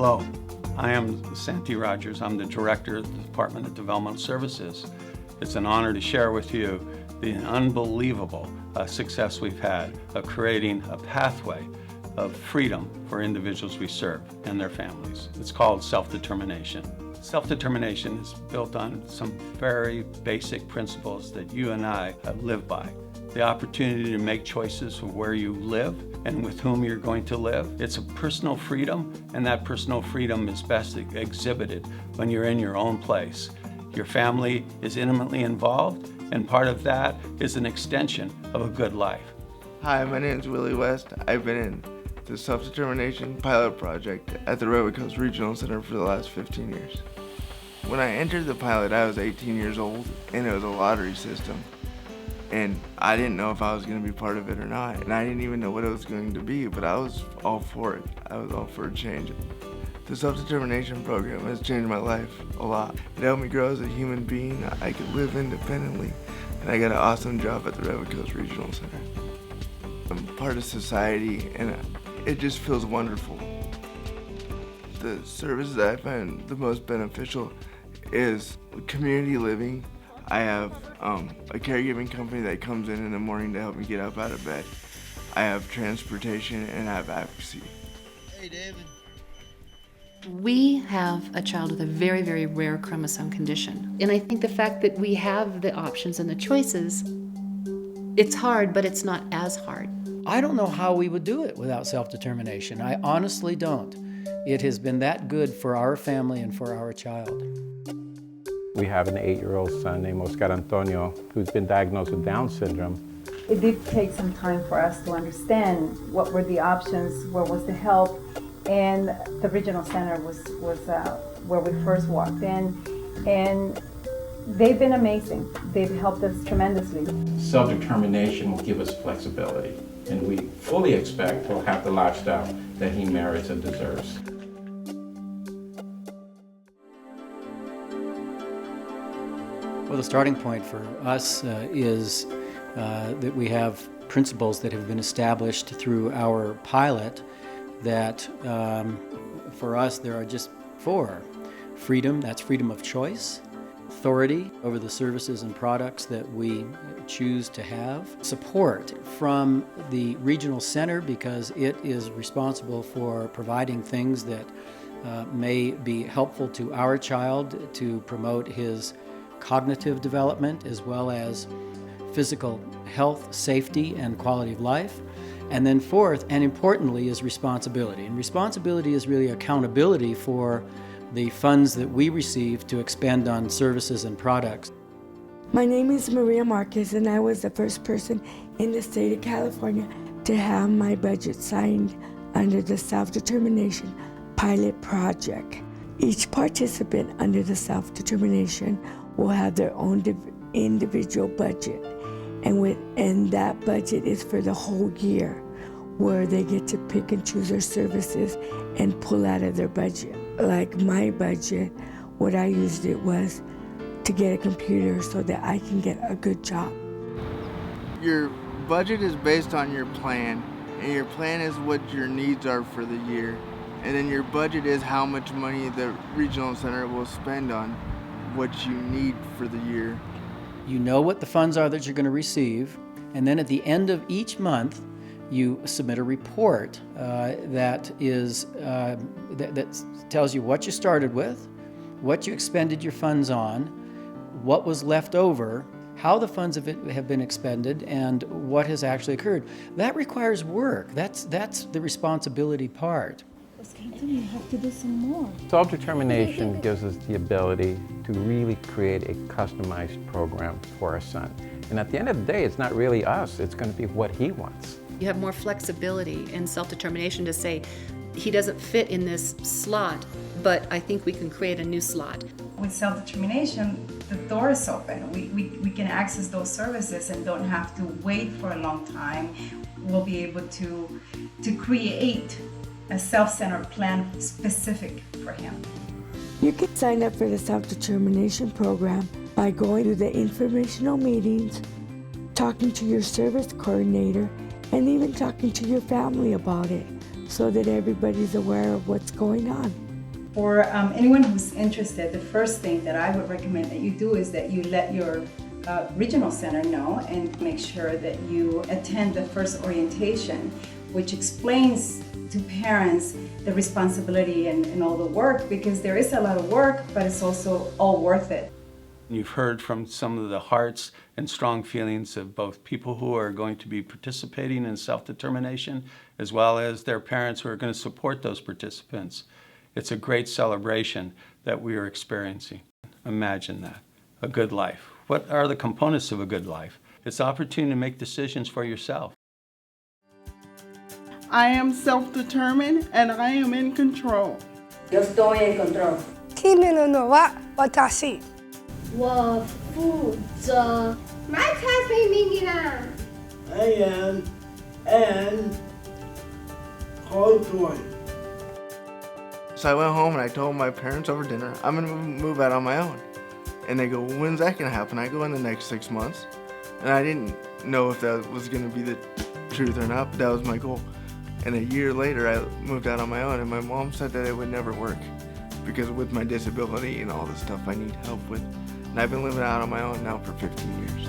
Hello, I am Santi Rogers. I'm the Director of the Department of Developmental Services. It's an honor to share with you the unbelievable success we've had of creating a pathway of freedom for individuals we serve and their families. It's called self-determination. Self-determination is built on some very basic principles that you and I live by. The opportunity to make choices for where you live and with whom you're going to live. It's a personal freedom, and that personal freedom is best exhibited when you're in your own place. Your family is intimately involved, and part of that is an extension of a good life. Hi, my name is Willie West. I've been in the Self-Determination Pilot Project at the Redwood Coast Regional Center for the last 15 years. When I entered the pilot, I was 18 years old, and it was a lottery system. And I didn't know if I was going to be part of it or not. And I didn't even know what it was going to be, but I was all for it. I was all for a change. The self-determination program has changed my life a lot. It helped me grow as a human being. I could live independently, and I got an awesome job at the Redwood Coast Regional Center. I'm part of society, and it just feels wonderful. The services that I find the most beneficial is community living. I have a caregiving company that comes in the morning to help me get up out of bed. I have transportation, and I have advocacy. Hey, David. We have a child with a very, very rare chromosome condition. And I think the fact that we have the options and the choices, it's hard, but it's not as hard. I don't know how we would do it without self-determination. I honestly don't. It has been that good for our family and for our child. We have an 8-year-old son named Oscar Antonio who's been diagnosed with Down syndrome. It did take some time for us to understand what were the options, where was the help, and the regional center was where we first walked in, and they've been amazing. They've helped us tremendously. Self-determination will give us flexibility, and we fully expect he'll have the lifestyle that he merits and deserves. Well, the starting point for us is that we have principles that have been established through our pilot that for us there are just 4. Freedom, that's freedom of choice. Authority over the services and products that we choose to have. Support from the regional center because it is responsible for providing things that may be helpful to our child to promote his cognitive development as well as physical health, safety, and quality of life. And then 4th, and importantly, is responsibility. And responsibility is really accountability for the funds that we receive to expend on services and products. My name is Maria Marquez, and I was the first person in the state of California to have my budget signed under the Self-Determination Pilot Project. Each participant under the Self-Determination will have their own individual budget, and that budget is for the whole year, where they get to pick and choose their services and pull out of their budget. Like my budget, what I used it was to get a computer so that I can get a good job. Your budget is based on your plan, and your plan is what your needs are for the year. And then your budget is how much money the regional center will spend on what you need for the year. You know what the funds are that you're going to receive, and then at the end of each month, you submit a report that tells you what you started with, what you expended your funds on, what was left over, how the funds have been expended, and what has actually occurred. That requires work. That's the responsibility part. You have to do some more. Self-determination gives us the ability to really create a customized program for our son. And at the end of the day, it's not really us, it's going to be what he wants. You have more flexibility and self-determination to say, he doesn't fit in this slot, but I think we can create a new slot. With self-determination, the door is open. We can access those services and don't have to wait for a long time. We'll be able to create a self-centered plan specific for him. You can sign up for the Self-Determination Program by going to the informational meetings, talking to your service coordinator, and even talking to your family about it so that everybody's aware of what's going on. For anyone who's interested, the first thing that I would recommend that you do is that you let your regional center know and make sure that you attend the first orientation, which explains to parents the responsibility and all the work, because there is a lot of work, but it's also all worth it. You've heard from some of the hearts and strong feelings of both people who are going to be participating in self-determination, as well as their parents who are going to support those participants. It's a great celebration that we are experiencing. Imagine that, a good life. What are the components of a good life? It's the opportunity to make decisions for yourself. I am self-determined and I am in control. Yo estoy en control. 听見るのは私。我负责。My classmate Mingina. I am and control. So I went home and I told my parents over dinner, I'm gonna move out on my own. And they go, well, when's that gonna happen? I go, in the next 6 months. And I didn't know if that was gonna be the truth or not, but that was my goal. And a year later, I moved out on my own, and my mom said that it would never work because with my disability and all the stuff I need help with. And I've been living out on my own now for 15 years.